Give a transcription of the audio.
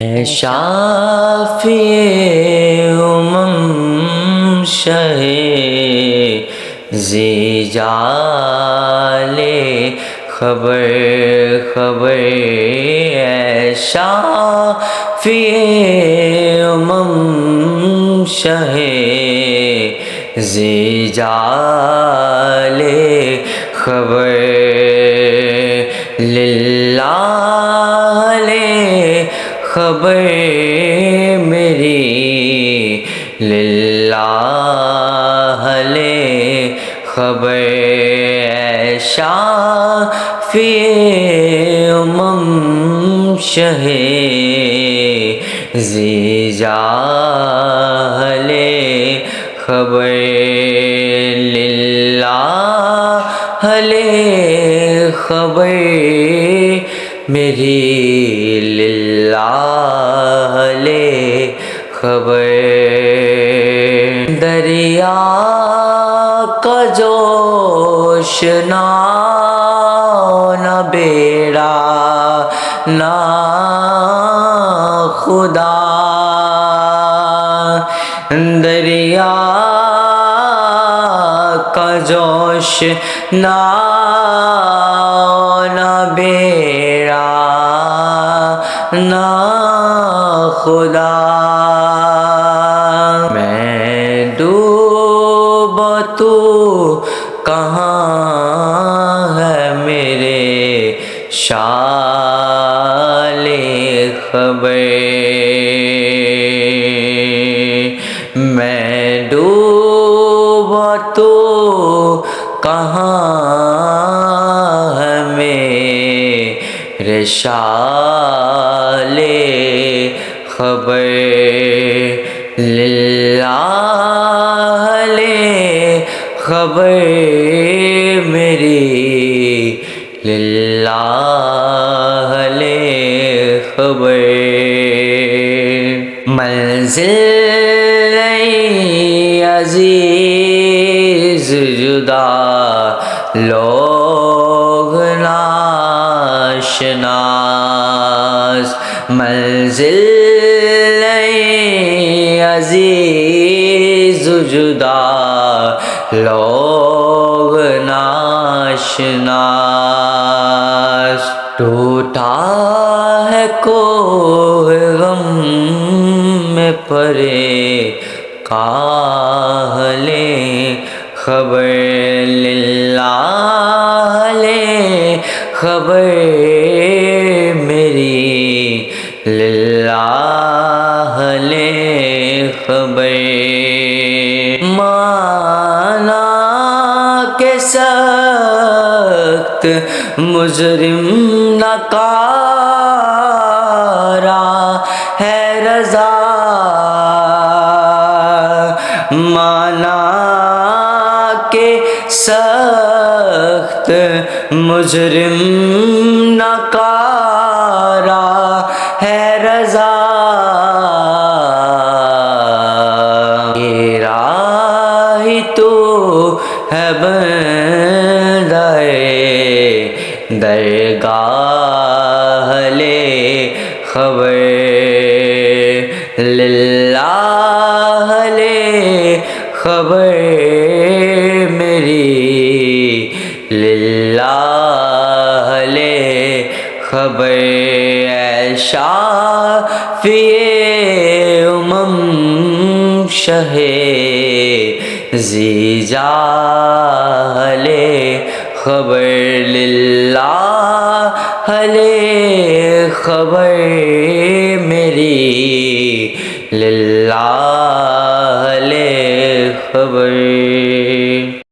اے شافی امم شہ زیجال خبر خبر، اے شافی امم شہ زیجال خبر، للہ خبر میری، للہ خبر، اے شافی امم شہ زیجال خبر، للہ خبر میری، للہ خبر۔ دریا کا جوش نہ بیڑا نہ خدا، دریا کا جوش نہ بیڑا نہ خدا، میں ڈوبا تو کہاں ہے میرے شال خبر، میں ڈوبا تو کہاں ہے میرے شال خبر، للہ خبر میری، للہ خبر۔ منزل عزیز جدا لوگ ناشناس، منزل عزیز جدا لوگ ناشناس، ٹوٹا ہے کوہ غم میں پرے کاہل خبر، للہ خبر میری، للہ خبر۔ مانا کہ سخت مجرم نکارا ہے رضا، مانا کہ سخت مجرم نکارا ہے رضا، یہ راہ تو ہے بندہ درگاہ خبر، للہ خبر میری، للہ خبر، اے شافی امم شہ زیجال خبر، للہ خبر میری، للہ خبر۔